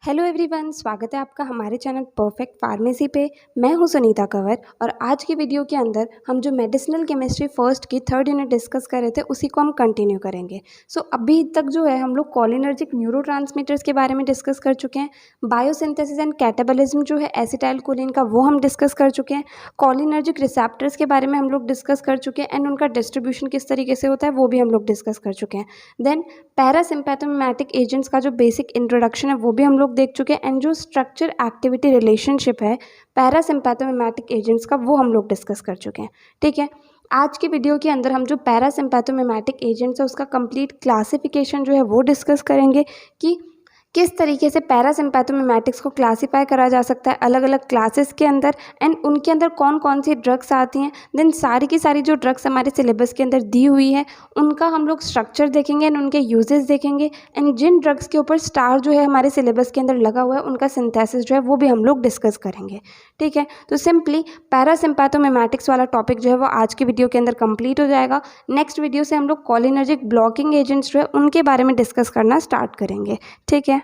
Hello everyone, स्वागत है आपका हमारे चैनल परफेक्ट फार्मेसी पे। मैं हूं सुनीता कंवर और आज की वीडियो के अंदर हम जो मेडिसिनल केमिस्ट्री फर्स्ट की थर्ड यूनिट डिस्कस कर रहे थे उसी को हम कंटिन्यू करेंगे। अभी तक जो है हम लोग कॉलिनर्जिक न्यूरोट्रांसमीटर्स के बारे में डिस्कस कर चुके हैं। बायोसिंथेसिस एंड कैटाबॉलिज्म जो है एसिटाइल कोलिन का, वो हम डिस्कस कर चुके हैं। कॉलिनर्जिक रिसेप्टर्स के बारे में हम लोग डिस्कस कर चुके हैं एंड उनका डिस्ट्रीब्यूशन किस तरीके से होता है वो भी हम लोग डिस्कस कर चुके हैं। देन पैरासिम्पैथोमिमेटिक एजेंट्स का जो बेसिक इंट्रोडक्शन है वो भी हम लोग देख चुके हैं एंड जो स्ट्रक्चर एक्टिविटी रिलेशनशिप है पैरासिम्पैथोमिमेटिक एजेंट्स का वो हम लोग डिस्कस कर चुके हैं। ठीक है, आज की वीडियो के अंदर हम जो पैरासिम्पैथोमिमेटिक एजेंट्स है उसका कंप्लीट क्लासिफिकेशन जो है वो डिस्कस करेंगे कि किस तरीके से पैरासिम्पैथोमिमेटिक्स को क्लासीफाई करा जा सकता है अलग अलग क्लासेस के अंदर एंड उनके अंदर कौन कौन सी ड्रग्स आती हैं। देन सारी की सारी जो ड्रग्स हमारे सिलेबस के अंदर दी हुई है उनका हम लोग स्ट्रक्चर देखेंगे एंड उनके यूजेस देखेंगे एंड जिन ड्रग्स के ऊपर स्टार जो है हमारे सिलेबस के अंदर लगा हुआ है उनका सिंथेसिस जो है वो भी हम लोग डिस्कस करेंगे। ठीक है, तो सिंपली पैरासिम्पैथोमिमेटिक्स वाला टॉपिक जो है वो आज की वीडियो के अंदर कंप्लीट हो जाएगा। नेक्स्ट वीडियो से हम लोग कॉलिनर्जिक ब्लॉकिंग एजेंट्स जो है उनके बारे में डिस्कस करना स्टार्ट करेंगे। ठीक है,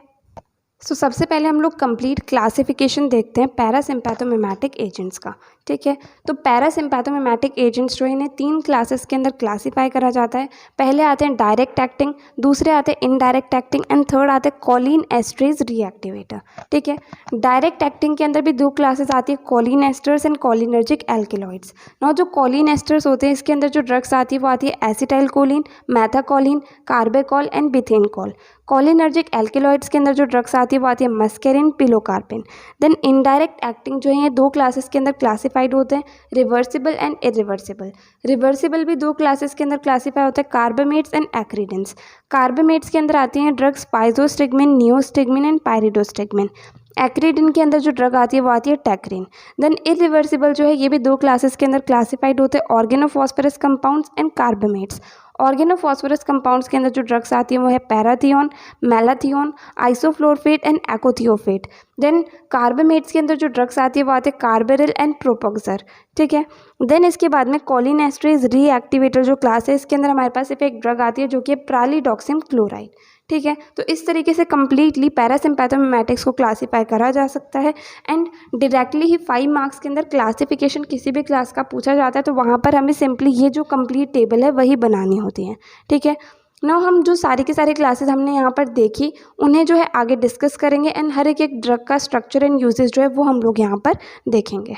सबसे पहले हम लोग कंप्लीट क्लासिफिकेशन देखते हैं पैरासिम्पैथोमिमेटिक एजेंट्स का। ठीक है, तो पैरासिम्पैथोमिमेटिक एजेंट्स जो है इन्हें 3 क्लासेस के अंदर क्लासीफाई करा जाता है। पहले आते हैं डायरेक्ट एक्टिंग, दूसरे आते हैं इनडायरेक्ट एक्टिंग एंड थर्ड आते हैं कॉलिन एस्ट्रेज रीएक्टिवेटर। ठीक है, डायरेक्ट एक्टिंग के अंदर भी 2 क्लासेस आती है, Colin asters and cholinergic alkaloids. Now जो कॉलिन एस्टर्स होते हैं इसके अंदर जो ड्रग्स आती है वो आती है acetylcholine, methacholine, carbachol and bethanechol. Cholinergic alkaloids के अंदर जो ड्रग्स आती है वो आती है muscarine, pilocarpine. Then indirect acting जो है ये 2 क्लासेस के अंदर क्लासिफाइड होते हैं, रिवर्सिबल एंड इरिवर्सिबल। रिवर्सिबल भी 2 क्लासेस के अंदर क्लासीफाई होते हैं, कार्बामेट्स एंड एक्रीडेंस। कार्बामेट्स के अंदर आती हैं ड्रग्स पाइजोस्टिगमिन, नियोस्टिगमिन एंड पायरिडोस्टिगमिन। एक्रीडिन के अंदर जो ड्रग आती है वो आती है टैक्रिन। देन इरिवर्सिबल जो है ये भी 2 क्लासेस के अंदर क्लासिफाइड होते हैं, ऑर्गेनोफॉस्फरस कंपाउंड्स एंड कार्बामेट्स। ऑर्गेनोफॉस्फरस कंपाउंड्स के अंदर जो ड्रग्स आती हैं वो है पैराथियोन, मैलाथियोन, आइसोफ्लोरफेट एंड एकोथियोफेट। देन कार्बामेट्स के अंदर जो ड्रग्स आती है वो आते हैं कार्बेरिल एंड प्रोपोक्सर। ठीक है, देन इसके बाद में कॉलिन एस्ट्रेज रीएक्टिवेटर जो क्लास है इसके अंदर हमारे पास सिर्फ एक ड्रग आती है जो कि प्रालिडॉक्सिम क्लोराइड। ठीक है, तो इस तरीके से कंप्लीटली पैरासिम्पैथोमिमेटिक्स को क्लासीफाई करा जा सकता है एंड डायरेक्टली ही 5 मार्क्स के अंदर क्लासिफिकेशन किसी भी क्लास का पूछा जाता है तो वहाँ पर हमें सिंपली ये जो कंप्लीट टेबल है वही बनानी होती है। ठीक है, नाउ हम जो सारी की सारी क्लासेस हमने यहाँ पर देखी उन्हें जो है आगे डिस्कस करेंगे एंड हर एक ड्रग का स्ट्रक्चर एंड यूजेस जो है वो हम लोग यहाँ पर देखेंगे।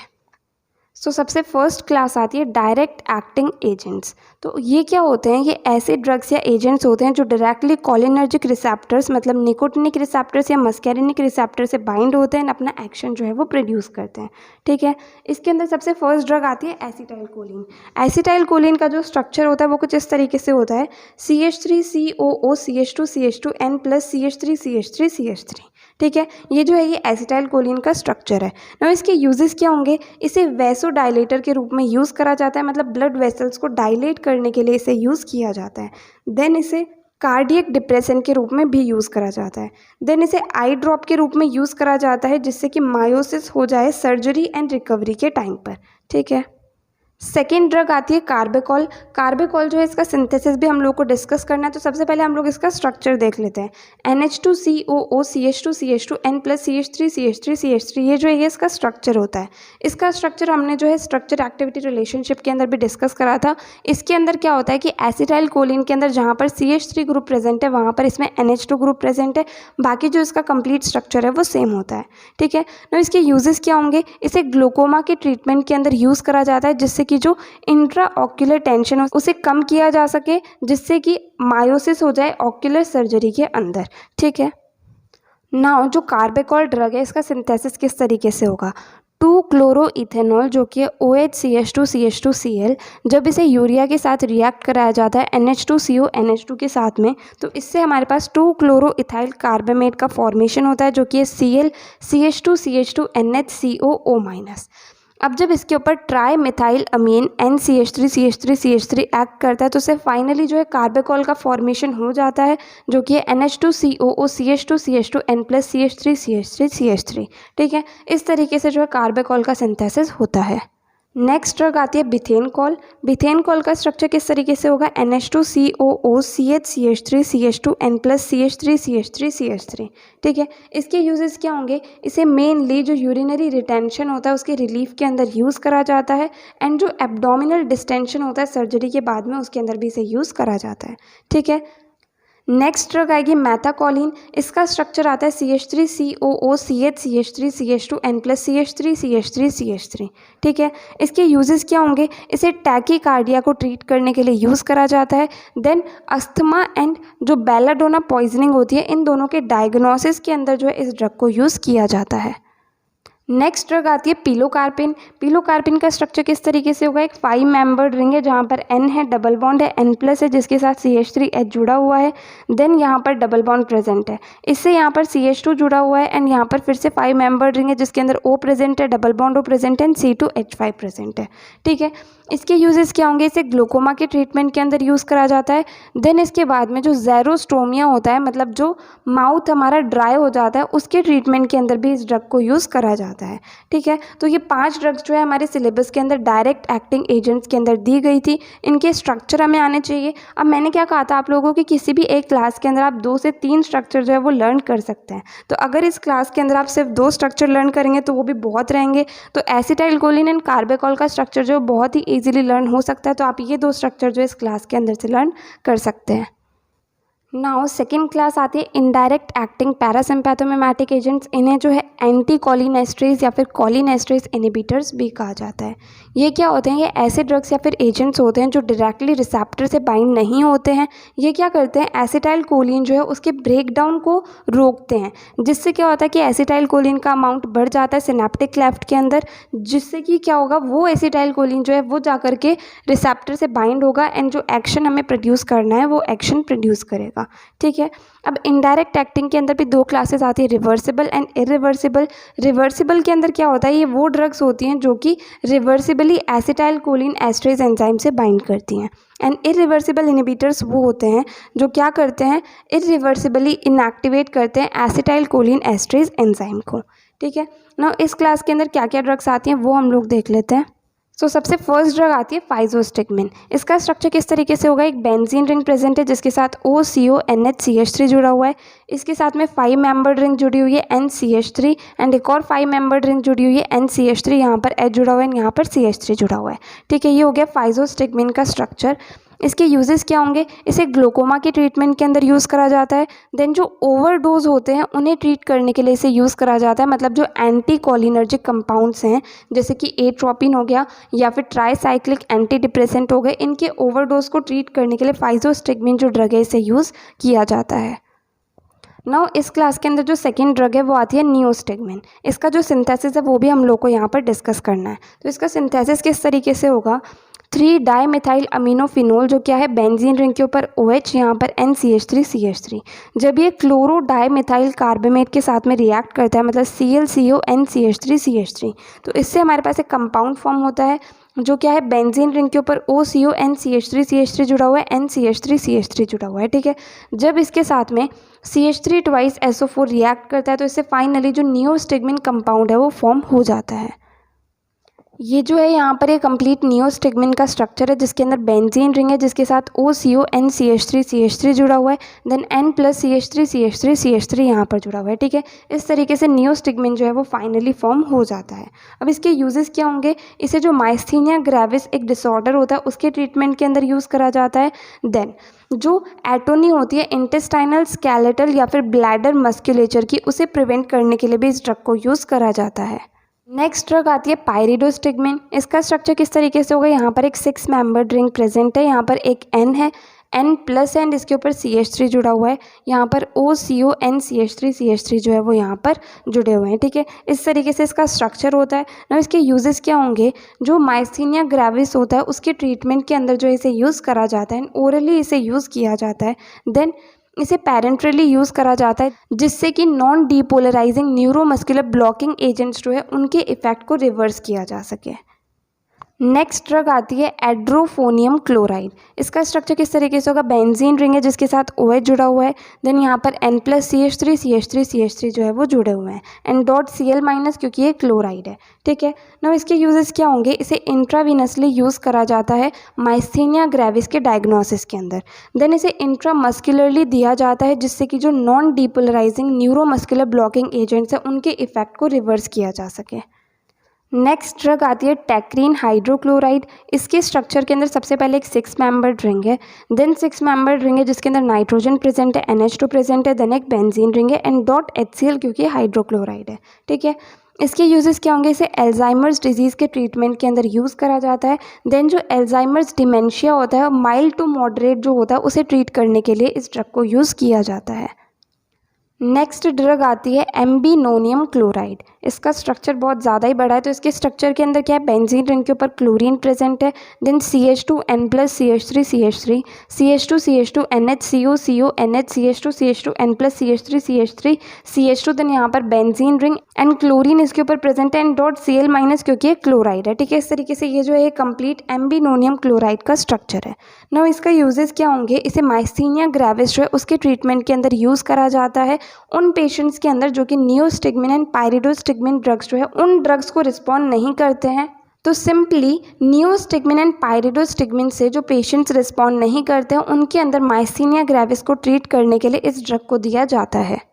सबसे फर्स्ट क्लास आती है डायरेक्ट एक्टिंग एजेंट्स। तो ये क्या होते हैं, ये ऐसे ड्रग्स या एजेंट्स होते हैं जो डायरेक्टली कॉलिनर्जिक रिसेप्टर्स मतलब निकोटिनिक रिसेप्टर्स या मस्कैरिनिक रिसेप्टर से बाइंड होते हैं, अपना एक्शन जो है वो प्रोड्यूस करते हैं। ठीक है, इसके अंदर सबसे फर्स्ट ड्रग आती है एसिटाइल कोलिन। एसिटाइल कोलिन का जो स्ट्रक्चर होता है वो कुछ इस तरीके से होता है, CH3COO CH2CH2N प्लस CH3CH3CH3। ठीक है, ये जो है ये एसिटाइल कोलिन का स्ट्रक्चर है। ना इसके यूजेस क्या होंगे, इसे वैसोडाइलेटर के रूप में यूज़ करा जाता है, मतलब ब्लड वेसल्स को डायलेट करने के लिए इसे यूज़ किया जाता है। देन इसे कार्डियक डिप्रेशन के रूप में भी यूज़ करा जाता है। देन इसे आई ड्रॉप के रूप में यूज़ करा जाता है जिससे कि मायोसिस हो जाए सर्जरी एंड रिकवरी के टाइम पर। ठीक है, सेकेंड ड्रग आती है कार्बेकॉल। कार्बेकॉल जो है इसका सिंथेसिस भी हम लोग को डिस्कस करना है, तो सबसे पहले हम लोग इसका स्ट्रक्चर देख लेते हैं। NH2COO CH2CH2N प्लस CH3CH3CH3 ये जो है ये इसका स्ट्रक्चर होता है। इसका स्ट्रक्चर हमने जो है स्ट्रक्चर एक्टिविटी रिलेशनशिप के अंदर भी डिस्कस करा था। इसके अंदर क्या होता है कि एसिटाइल कोलिन के अंदर जहाँ पर CH3 ग्रुप प्रेजेंट है वहाँ पर इसमें NH2 ग्रुप प्रेजेंट है, बाकी जो इसका कंप्लीट स्ट्रक्चर है वो सेम होता है। ठीक है, तो इसके यूजेस क्या होंगे, इसे ग्लूकोमा के ट्रीटमेंट के अंदर यूज़ करा जाता है जिससे कि जो इंट्रा ऑक्यूलर टेंशन हो उसे कम किया जा सके, जिससे कि मायोसिस हो जाए ऑक्यूलर सर्जरी के अंदर। ठीक है, नाउ जो कार्बेकॉल ड्रग है इसका सिंथेसिस किस तरीके से होगा, 2-क्लोरोइथेनॉल जो कि OHCH2CH2Cl, जब इसे यूरिया के साथ रिएक्ट कराया जाता है NH2CO NH2 के साथ में, तो इससे हमारे पास 2-क्लोरोइथाइल कार्बामेट का फॉर्मेशन होता है जो कि Cl CH2CH2NHCOO-। अब जब इसके ऊपर ट्राई मिथाइल अमीन NCH3CH3CH3 एक्ट करता है तो उससे फाइनली जो है कार्बेकॉल का फॉर्मेशन हो जाता है जो कि NH2COO CH2CH2N प्लस CH3CH3CH3। ठीक है, इस तरीके से जो है कार्बेकॉल का सिंथेसिस होता है। नेक्स्ट ड्रग आती है बिथेनकॉल। बिथेनकॉल का स्ट्रक्चर किस तरीके से होगा, NH2COO CH CH2 N plus CH3 ठीक है। इसके यूजेस क्या होंगे, इसे मेनली जो यूरिनरी रिटेंशन होता है उसके रिलीफ के अंदर यूज़ करा जाता है, एंड जो एब्डोमिनल डिस्टेंशन होता है सर्जरी के बाद में उसके अंदर भी इसे यूज़ करा जाता है, ठीक है। नेक्स्ट ड्रग आएगी मैथाकॉलिन। इसका स्ट्रक्चर आता है CH3COO CH3 N plus CH3 ठीक है। इसके यूजेस क्या होंगे, इसे टैकीकार्डिया को ट्रीट करने के लिए यूज़ करा जाता है। देन अस्थमा एंड जो बेलाडोना पॉइजनिंग होती है, इन दोनों के डायग्नोसिस के अंदर जो है इस ड्रग को यूज़ किया जाता है। नेक्स्ट ड्रग आती है पिलोकार्पिन। पिलोकार्पिन का स्ट्रक्चर किस तरीके से होगा, एक 5 मेंबर्ड रिंग है जहाँ पर N है, डबल बॉन्ड है, N प्लस है जिसके साथ CH3H जुड़ा हुआ है, देन यहाँ पर डबल बॉन्ड प्रेजेंट है, इससे यहाँ पर CH2 जुड़ा हुआ है, एंड यहाँ पर फिर से 5 मेंबर्ड रिंग है जिसके अंदर O प्रेजेंट है, डबल बॉन्ड O प्रेजेंट है, एंड C2H5 प्रेजेंट है, ठीक है। इसके यूजेस क्या होंगे, इसे ग्लूकोमा के ट्रीटमेंट के अंदर यूज़ करा जाता है। देन इसके बाद में जो ज़ेरोस्टोमिया होता है, मतलब जो माउथ हमारा ड्राई हो जाता है, उसके ट्रीटमेंट के अंदर भी इस ड्रग को यूज़ करा जाता है, ठीक है। तो ये 5 ड्रग्स जो है हमारे सिलेबस के अंदर डायरेक्ट एक्टिंग एजेंट्स के अंदर दी गई थी, इनके स्ट्रक्चर हमें आने चाहिए। अब मैंने क्या कहा था आप लोगों को कि किसी भी एक क्लास के अंदर आप 2 से 3 स्ट्रक्चर जो है वो लर्न कर सकते हैं, तो अगर इस क्लास के अंदर आप सिर्फ 2 स्ट्रक्चर लर्न करेंगे तो वो भी बहुत रहेंगे। तो एसिटाइलकोलिन एंड कार्बेकॉल का स्ट्रक्चर जो बहुत ही ईजिली लर्न हो सकता है, तो आप ये 2 स्ट्रक्चर जो इस क्लास के अंदर से लर्न कर सकते हैं। नाउ सेकेंड क्लास आती है इनडायरेक्ट एक्टिंग पैरासिम्पैथोमिमेटिक एजेंट्स। इन्हें जो है एंटी कॉलिनेस्ट्रेज या फिर कॉलिनेस्ट्रेज इनहिबिटर्स भी कहा जाता है। ये क्या होते हैं, ये ऐसे ड्रग्स या फिर एजेंट्स होते हैं जो डायरेक्टली रिसेप्टर से बाइंड नहीं होते हैं। ये क्या करते हैं, एसिटाइल कोलिन जो है उसके ब्रेकडाउन को रोकते हैं, जिससे क्या होता है कि एसिटाइल कोलिन का अमाउंट बढ़ जाता है सिनेप्टिक क्लेफ्ट के अंदर, जिससे कि क्या होगा, वो एसिटाइल कोलिन जो है वो जा करके रिसेप्टर से बाइंड होगा, एंड जो एक्शन हमें प्रोड्यूस करना है वो एक्शन प्रोड्यूस करेगा, ठीक है। अब इनडायरेक्ट एक्टिंग के अंदर भी 2 क्लासेस आती है, रिवर्सिबल एंड इरिवर्सिबल। रिवर्सिबल के अंदर क्या होता है, ये वो ड्रग्स होती हैं जो कि reversibly acetyl choline esterase enzyme से बाइंड करती हैं, एंड इरिवर्सिबल इनहिबिटर्स वो होते हैं जो क्या करते हैं, इरिवर्सिबली इनएक्टिवेट करते हैं एसिटाइल कोलिन एस्ट्रेज एंजाइम को, ठीक है ना। इस क्लास के अंदर क्या क्या ड्रग्स आती हैं वो हम लोग देख लेते हैं। सबसे फर्स्ट ड्रग आती है फाइजोस्टिगमिन। इसका स्ट्रक्चर किस तरीके से होगा, एक बेंजीन रिंग प्रेजेंट है जिसके साथ OCONH जुड़ा हुआ है, इसके साथ में 5 मेंबर्ड रिंग जुड़ी हुई है NCH3, एंड एक और 5 मेंबर्ड रिंग जुड़ी हुई है NCH3, यहाँ पर H जुड़ा हुआ है, यहाँ पर CH3 जुड़ा हुआ है, ठीक है। ये हो गया फाइजोस्टिगमिन का स्ट्रक्चर। इसके यूजेस क्या होंगे, इसे ग्लूकोमा के ट्रीटमेंट के अंदर यूज़ करा जाता है। देन जो ओवरडोज होते हैं उन्हें ट्रीट करने के लिए इसे यूज़ करा जाता है, मतलब जो एंटी कोलिनर्जिक कंपाउंड्स हैं जैसे कि एट्रोपिन हो गया या फिर ट्राईसाइक्लिक एंटी डिप्रेसेंट हो गए, इनके ओवरडोज को ट्रीट करने के लिए फाइजोस्टिगमिन जो ड्रग है इसे यूज़ किया जाता है। नाउ इस क्लास के अंदर जो सेकेंड ड्रग है वो आती है नियोस्टिगमिन। इसका जो सिंथेसिस है वो भी हम लोग को यहाँ पर डिस्कस करना है। तो इसका सिंथेसिस किस तरीके से होगा, 3 डाईमिथाइल अमीनोफिनोल जो क्या है बेंजीन रिंग के ऊपर OH, यहाँ पर NCH3CH3, जब ये क्लोरो डाईमिथाइल कार्बामेट के साथ में रिएक्ट करता है, मतलब ClCONCH3CH3, तो इससे हमारे पास एक कंपाउंड फॉर्म होता है जो क्या है बेंजीन रिंग के ऊपर OCONCH3CH3 जुड़ा हुआ है, NCH3CH3 जुड़ा हुआ है, ठीक है। जब इसके साथ में CH3 ट्वाइस SO4 रिएक्ट करता है तो इससे फाइनली जो नियोस्टिगमिन कंपाउंड है वो फॉर्म हो जाता है। ये जो है यहाँ पर एक कंप्लीट नियोस्टिगमिन का स्ट्रक्चर है जिसके अंदर बेंजीन रिंग है जिसके साथ OCONCH3CH3 जुड़ा हुआ है, देन N प्लस CH3CH3 यहाँ पर जुड़ा हुआ है, ठीक है। इस तरीके से नियोस्टिगमिन जो है वो फाइनली फॉर्म हो जाता है। अब इसके यूजेस क्या होंगे, इसे जो माइस्थीनिया ग्रेविस एक डिसऑर्डर होता है उसके ट्रीटमेंट के अंदर यूज़ करा जाता है। देन जो एटोनी होती है इंटेस्टाइनल स्केलेटल या फिर ब्लैडर मस्कुलेचर की, उसे प्रिवेंट करने के लिए भी इस ड्रग को यूज़ करा जाता है। नेक्स्ट ड्रग आती है पायरिडोस्टिगमिन। इसका स्ट्रक्चर किस तरीके से होगा, यहाँ पर एक 6 मेंबर्ड रिंग प्रेजेंट है, यहाँ पर एक N है, N प्लस एंड इसके ऊपर CH3 जुड़ा हुआ है, यहाँ पर OCONCH3CH3 जो है वो यहाँ पर जुड़े हुए हैं, ठीक है। इस तरीके से इसका स्ट्रक्चर होता है ना। इसके यूजेस क्या होंगे, जो माइस्थीनिया ग्रेविस होता है उसके ट्रीटमेंट के अंदर जो इसे यूज़ करा जाता है, ओरली इसे यूज़ किया जाता है। देन इसे पैरेंट्रली यूज़ करा जाता है जिससे कि non depolarizing neuromuscular blocking agents जो है उनके इफेक्ट को रिवर्स किया जा सके। नेक्स्ट ड्रग आती है एड्रोफोनियम क्लोराइड। इसका स्ट्रक्चर किस तरीके से होगा, बेंजीन रिंग है जिसके साथ OH जुड़ा हुआ है, देन यहाँ पर N+CH3 जो है वो जुड़े हुए हैं, एंड .Cl- क्योंकि ये क्लोराइड है। ठीक है ना, इसके यूजेस क्या होंगे, इसे इंट्रावीनसली यूज़ करा जाता है माइस्थीनिया ग्रेविस के डायग्नोसिस के अंदर। देन इसे इंट्रामस्कुलरली दिया जाता है जिससे कि जो non depolarising neuromuscular blocking agents हैं उनके इफेक्ट को रिवर्स किया जा सके। नेक्स्ट ड्रग आती है टेक्रीन हाइड्रोक्लोराइड। इसके स्ट्रक्चर के अंदर सबसे पहले एक 6 मेंबर्ड रिंग है, देन 6 मेंबर्ड रिंग है जिसके अंदर नाइट्रोजन प्रेजेंट है, NH2 प्रेजेंट है, देन एक बेंजीन रिंग है एंड .HCl क्योंकि हाइड्रोक्लोराइड है। ठीक है, इसके यूजेस क्या होंगे, इसे एल्जाइमर्स डिजीज़ के ट्रीटमेंट के अंदर यूज़ करा जाता है। देन जो एल्जाइमर्स डिमेंशिया होता है, माइल्ड टू मॉडरेट जो होता है, उसे ट्रीट करने के लिए इस ड्रग को यूज़ किया जाता है। नेक्स्ट ड्रग आती है एम्बिनोनियम क्लोराइड। इसका स्ट्रक्चर बहुत ज़्यादा ही बड़ा है, तो इसके स्ट्रक्चर के अंदर क्या है, बेंजीन रिंग के ऊपर क्लोरीन प्रेजेंट है, then CH2N+CH3 CH2 NHCO CO NH CH2 N+CH3 then यहाँ पर बेंजीन रिंग एंड क्लोरीन इसके ऊपर प्रेजेंट है, एंड .Cl- क्योंकि ये क्लोराइड है। ठीक है, इस तरीके से ये जो है कंप्लीट एम्बिनोनियम क्लोराइड का स्ट्रक्चर है। नाउ इसका यूजेस क्या होंगे, इसे माइस्थीनिया ग्रेविस जो है उसके ट्रीटमेंट के अंदर यूज़ करा जाता है उन पेशेंट्स के अंदर जो कि नियोस्टिग्मिन एंड पायरिडोस्टिग्मिन ड्रग्स जो है उन ड्रग्स को रिस्पॉन्ड नहीं करते हैं। तो सिंपली नियोस्टिग्मिन एंड पायरिडोस्टिग्मिन से जो पेशेंट्स रिस्पॉन्ड नहीं करते हैं उनके अंदर माइस्थीनिया ग्रेविस को ट्रीट करने के लिए इस ड्रग को दिया जाता है।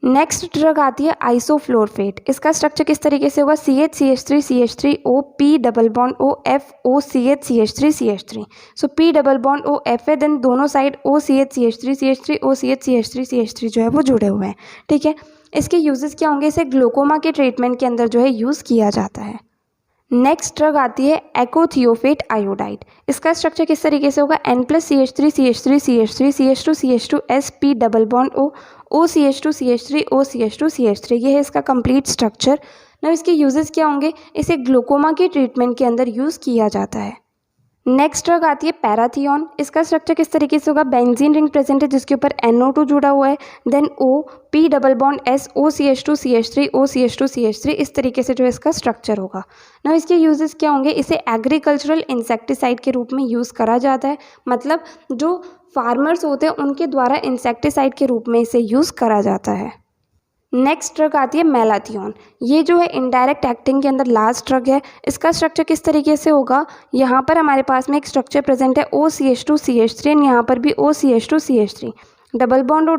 नेक्स्ट ड्रग आती है आइसोफ्लोरफेट। इसका स्ट्रक्चर किस तरीके से होगा, CH3CH3O P double bond O F O CH3CH3 सो P double bond O F है, देन दोनों side O CH3CH3 O CH3CH3 जो है वो जुड़े हुए हैं। ठीक है, इसके यूजेस क्या होंगे, इसे ग्लूकोमा के ट्रीटमेंट के अंदर जो है यूज़ किया जाता है। नेक्स्ट ड्रग आती है एकोथियोफेट आयोडाइड। इसका स्ट्रक्चर किस तरीके से होगा, N+CH3CH3 P double bond O CH2 ये है इसका कंप्लीट स्ट्रक्चर। ना इसके यूजेस क्या होंगे, इसे ग्लूकोमा के ट्रीटमेंट के अंदर यूज़ किया जाता है। नेक्स्ट ड्रग आती है पैराथियन। इसका स्ट्रक्चर किस तरीके से होगा, बेंजीन रिंग प्रेजेंट है जिसके ऊपर NO2 जुड़ा हुआ है, then O P double bond S O CH2 इस तरीके से जो इसका स्ट्रक्चर होगा। ना इसके यूजेस क्या होंगे, इसे एग्रीकल्चरल इंसेक्टिसाइड के रूप में यूज़ करा जाता है, मतलब जो फार्मर्स होते हैं उनके द्वारा इंसेक्टिसाइड के रूप में इसे यूज़ करा जाता है। नेक्स्ट ड्रग आती है मेलाथियन। ये जो है इनडायरेक्ट एक्टिंग के अंदर लास्ट ड्रग है। इसका स्ट्रक्चर किस तरीके से होगा, यहाँ पर हमारे पास में एक स्ट्रक्चर प्रेजेंट है OCH2CH3 एंड यहाँ पर भी OCH2CH3 डबल बॉन्ड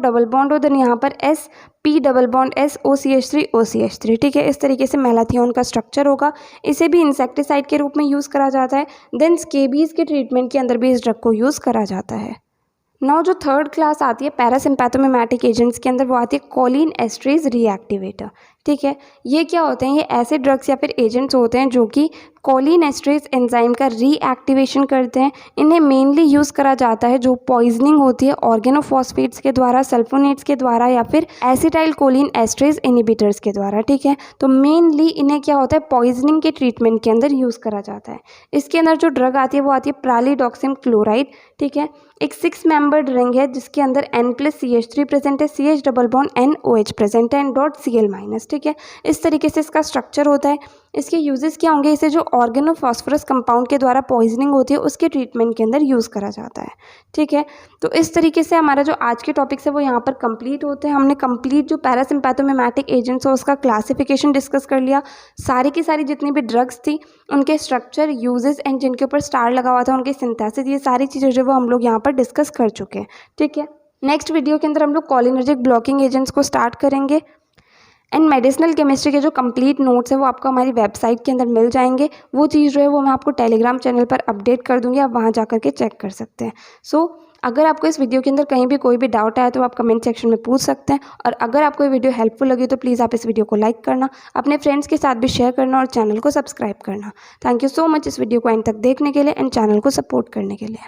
हो देन यहाँ पर S P double bond S OCH3 ठीक है, इस तरीके से मेलाथियन का स्ट्रक्चर होगा। इसे भी इंसेक्टिसाइड के रूप में यूज़ करा जाता है, देन स्केबीज के ट्रीटमेंट के अंदर भी इस ड्रग को यूज़ करा जाता है। नाउ जो थर्ड क्लास आती है पैरासिम्पैथोमिमेटिक एजेंट्स के अंदर, वो आती है कोलिन एस्ट्रेज रीएक्टिवेटर। ठीक है, ये क्या होते हैं, ये ऐसे ड्रग्स या फिर एजेंट्स होते हैं जो कि कोलिन एस्ट्रेज एंजाइम का रीएक्टिवेशन करते हैं। इन्हें मेनली यूज़ करा जाता है जो पॉइजनिंग होती है ऑर्गेनोफॉस्फेट्स के द्वारा, सल्फोनेट्स के द्वारा या फिर एसिटाइल कोलिन एस्ट्रेज इनिबिटर्स के द्वारा। ठीक है, तो मेनली इन्हें क्या होता है, पॉइजनिंग के ट्रीटमेंट के अंदर यूज़ करा जाता है। इसके अंदर जो ड्रग आती है वो आती है प्रालिडॉक्सिम क्लोराइड। ठीक है, एक 6 मेंबर्ड रिंग है जिसके अंदर N+CH3 प्रेजेंट है, CH double bond NOH present है एंड .Cl-। ठीक है, इस तरीके से इसका स्ट्रक्चर होता है। इसके यूजेस क्या होंगे, इसे जो ऑर्गेनोफॉस्फोरस कंपाउंड के द्वारा पॉइजनिंग होती है उसके ट्रीटमेंट के अंदर यूज़ करा जाता है। ठीक है, तो इस तरीके से हमारा जो आज के टॉपिक्स है वो यहाँ पर कंप्लीट होते हैं। हमने कंप्लीट जो पैरासिम्पैथोमिमेटिक एजेंट्स है उसका क्लासिफिकेशन डिस्कस कर लिया। सारी की सारी जितनी भी ड्रग्स थी उनके स्ट्रक्चर, यूजेस एंड जिनके ऊपर स्टार लगा हुआ था उनकी सिंथेसिस, ये सारी चीज़ें जो वो हम लोग यहाँ पर डिस्कस कर चुके हैं। ठीक है, नेक्स्ट वीडियो के अंदर हम लोग कोलिनर्जिक ब्लॉकिंग एजेंट्स को स्टार्ट करेंगे एंड मेडिसिनल केमिस्ट्री के जो कंप्लीट नोट्स है वो आपको हमारी वेबसाइट के अंदर मिल जाएंगे। वो चीज़ जो है वो मैं आपको टेलीग्राम चैनल पर अपडेट कर दूंगी, आप वहाँ जा करके चेक कर सकते हैं। सो अगर आपको इस वीडियो के अंदर कहीं भी कोई भी डाउट आया तो आप कमेंट सेक्शन में पूछ सकते हैं, और अगर आपको ये वीडियो हेल्पफुल लगी तो प्लीज़ आप इस वीडियो को लाइक करना, अपने फ्रेंड्स के साथ भी शेयर करना और चैनल को सब्सक्राइब करना। थैंक यू सो मच इस वीडियो को एंड तक देखने के लिए एंड चैनल को सपोर्ट करने के लिए।